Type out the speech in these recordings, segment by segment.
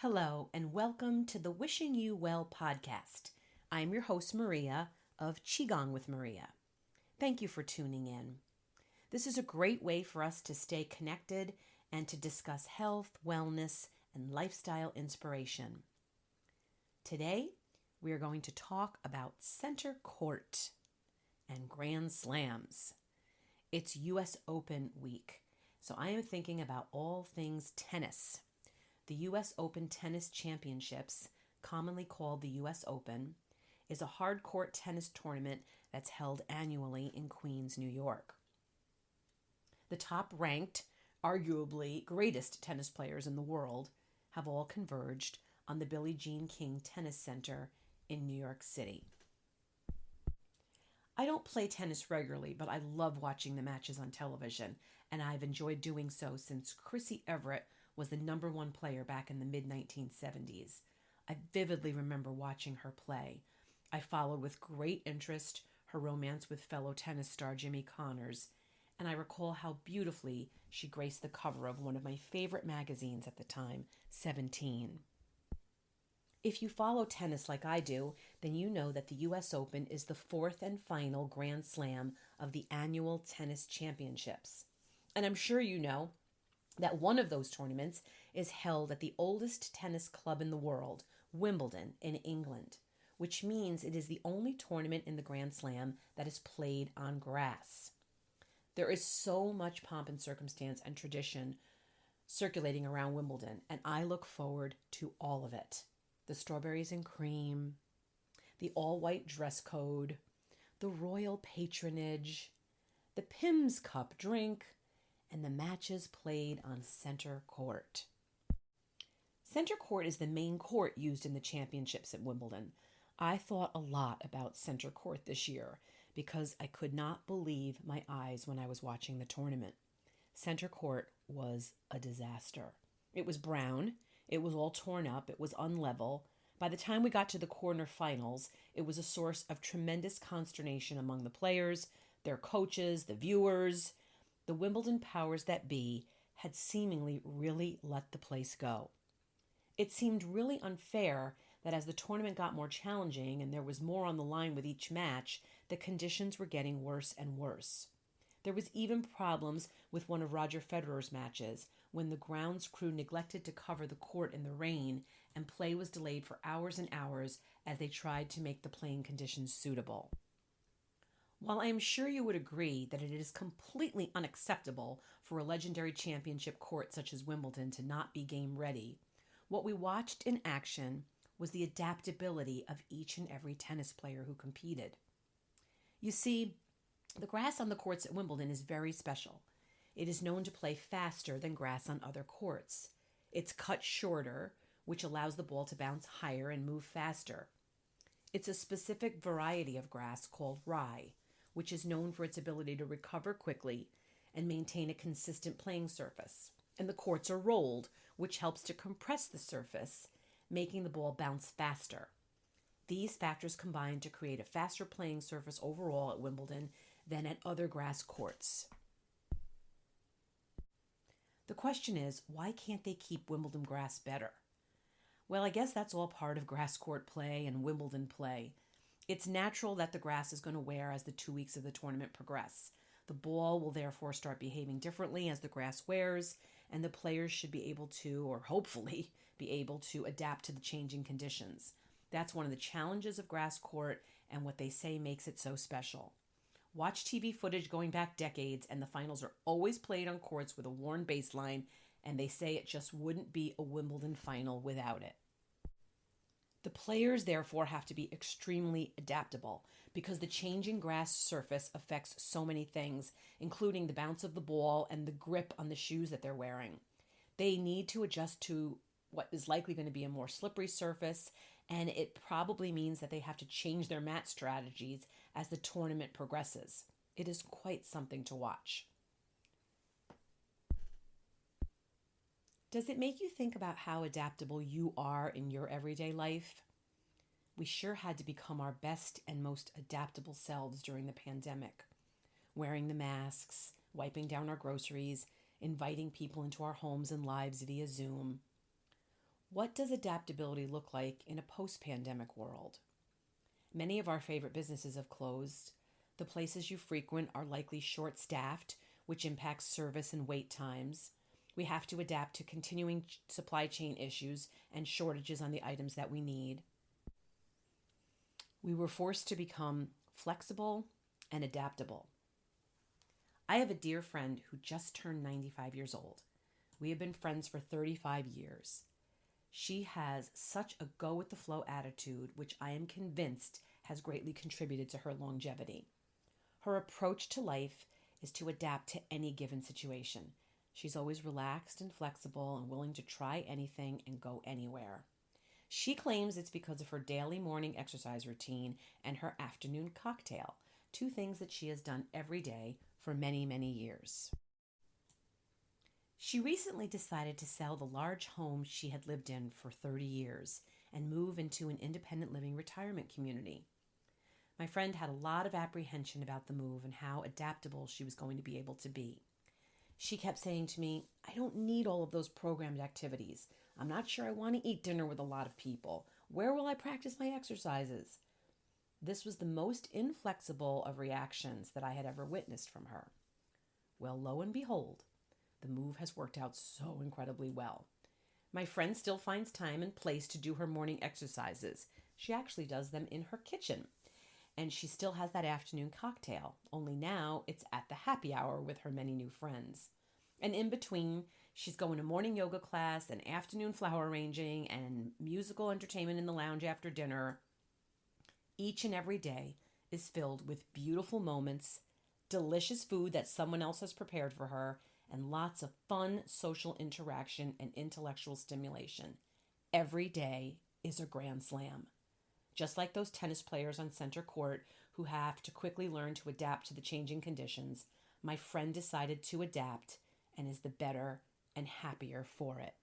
Hello, and welcome to the Wishing You Well podcast. I'm your host, Maria, of Qigong with Maria. Thank you for tuning in. This is a great way for us to stay connected and to discuss health, wellness, and lifestyle inspiration. Today, we are going to talk about center court and grand slams. It's U.S. Open week, so I am thinking about all things tennis. The U.S. Open Tennis Championships, commonly called the U.S. Open, is a hard court tennis tournament that's held annually in Queens, New York. The top-ranked, arguably greatest tennis players in the world have all converged on the Billie Jean King Tennis Center in New York City. I don't play tennis regularly, but I love watching the matches on television, and I've enjoyed doing so since Chrissy Everett was the number one player back in the mid-1970s. I vividly remember watching her play. I followed with great interest her romance with fellow tennis star Jimmy Connors, and I recall how beautifully she graced the cover of one of my favorite magazines at the time, 17. If you follow tennis like I do, then you know that the U.S. Open is the fourth and final Grand Slam of the annual tennis championships. And I'm sure you know that one of those tournaments is held at the oldest tennis club in the world, Wimbledon in England, which means it is the only tournament in the Grand Slam that is played on grass. There is so much pomp and circumstance and tradition circulating around Wimbledon, and I look forward to all of it. The strawberries and cream, the all-white dress code, the royal patronage, the Pimm's Cup drink, and the matches played on center court. Center court is the main court used in the championships at Wimbledon. I thought a lot about center court this year because I could not believe my eyes when I was watching the tournament. Center court was a disaster. It was brown, it was all torn up, it was unlevel. By the time we got to the quarterfinals, it was a source of tremendous consternation among the players, their coaches, the viewers. The Wimbledon powers that be had seemingly really let the place go. It seemed really unfair that as the tournament got more challenging and there was more on the line with each match, the conditions were getting worse and worse. There was even problems with one of Roger Federer's matches when the grounds crew neglected to cover the court in the rain and play was delayed for hours and hours as they tried to make the playing conditions suitable. While I am sure you would agree that it is completely unacceptable for a legendary championship court such as Wimbledon to not be game ready, what we watched in action was the adaptability of each and every tennis player who competed. You see, the grass on the courts at Wimbledon is very special. It is known to play faster than grass on other courts. It's cut shorter, which allows the ball to bounce higher and move faster. It's a specific variety of grass called rye, which is known for its ability to recover quickly and maintain a consistent playing surface. And the courts are rolled, which helps to compress the surface, making the ball bounce faster. These factors combine to create a faster playing surface overall at Wimbledon than at other grass courts. The question is, why can't they keep Wimbledon grass better? Well, I guess that's all part of grass court play and Wimbledon play. It's natural that the grass is going to wear as the 2 weeks of the tournament progress. The ball will therefore start behaving differently as the grass wears, and the players should be able to, or hopefully be able to, adapt to the changing conditions. That's one of the challenges of grass court and what they say makes it so special. Watch TV footage going back decades, and the finals are always played on courts with a worn baseline, and they say it just wouldn't be a Wimbledon final without it. The players, therefore, have to be extremely adaptable because the changing grass surface affects so many things, including the bounce of the ball and the grip on the shoes that they're wearing. They need to adjust to what is likely going to be a more slippery surface, and it probably means that they have to change their mat strategies as the tournament progresses. It is quite something to watch. Does it make you think about how adaptable you are in your everyday life? We sure had to become our best and most adaptable selves during the pandemic. Wearing the masks, wiping down our groceries, inviting people into our homes and lives via Zoom. What does adaptability look like in a post-pandemic world? Many of our favorite businesses have closed. The places you frequent are likely short-staffed, which impacts service and wait times. We have to adapt to continuing supply chain issues and shortages on the items that we need. We were forced to become flexible and adaptable. I have a dear friend who just turned 95 years old. We have been friends for 35 years. She has such a go with the flow attitude, which I am convinced has greatly contributed to her longevity. Her approach to life is to adapt to any given situation. She's always relaxed and flexible and willing to try anything and go anywhere. She claims it's because of her daily morning exercise routine and her afternoon cocktail, two things that she has done every day for many, many years. She recently decided to sell the large home she had lived in for 30 years and move into an independent living retirement community. My friend had a lot of apprehension about the move and how adaptable she was going to be able to be. She kept saying to me, I don't need all of those programmed activities. I'm not sure I want to eat dinner with a lot of people. Where will I practice my exercises? This was the most inflexible of reactions that I had ever witnessed from her. Well, lo and behold, the move has worked out so incredibly well. My friend still finds time and place to do her morning exercises. She actually does them in her kitchen. And she still has that afternoon cocktail, only now it's at the happy hour with her many new friends. And in between, she's going to morning yoga class and afternoon flower arranging and musical entertainment in the lounge after dinner. Each and every day is filled with beautiful moments, delicious food that someone else has prepared for her, and lots of fun social interaction and intellectual stimulation. Every day is a grand slam. Just like those tennis players on center court who have to quickly learn to adapt to the changing conditions, my friend decided to adapt and is the better and happier for it.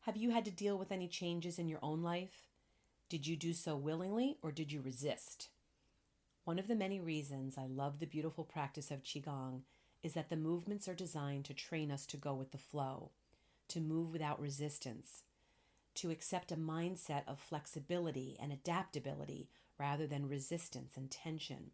Have you had to deal with any changes in your own life? Did you do so willingly or did you resist? One of the many reasons I love the beautiful practice of Qigong is that the movements are designed to train us to go with the flow, to move without resistance, to accept a mindset of flexibility and adaptability rather than resistance and tension.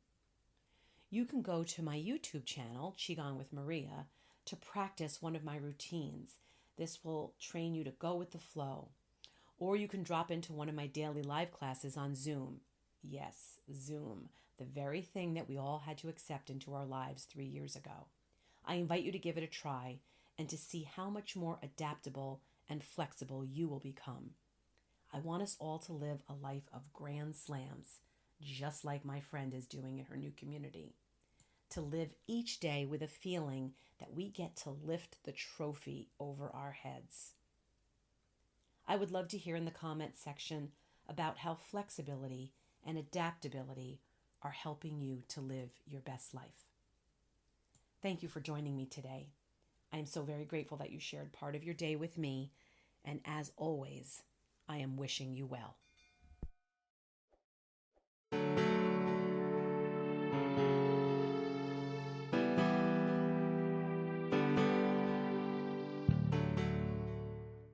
You can go to my YouTube channel, Qigong with Maria, to practice one of my routines. This will train you to go with the flow. Or you can drop into one of my daily live classes on Zoom. Yes, Zoom, the very thing that we all had to accept into our lives 3 years ago. I invite you to give it a try and to see how much more adaptable and flexible you will become. I want us all to live a life of grand slams, just like my friend is doing in her new community. To live each day with a feeling that we get to lift the trophy over our heads. I would love to hear in the comments section about how flexibility and adaptability are helping you to live your best life. Thank you for joining me today. I am so very grateful that you shared part of your day with me, and as always, I am wishing you well.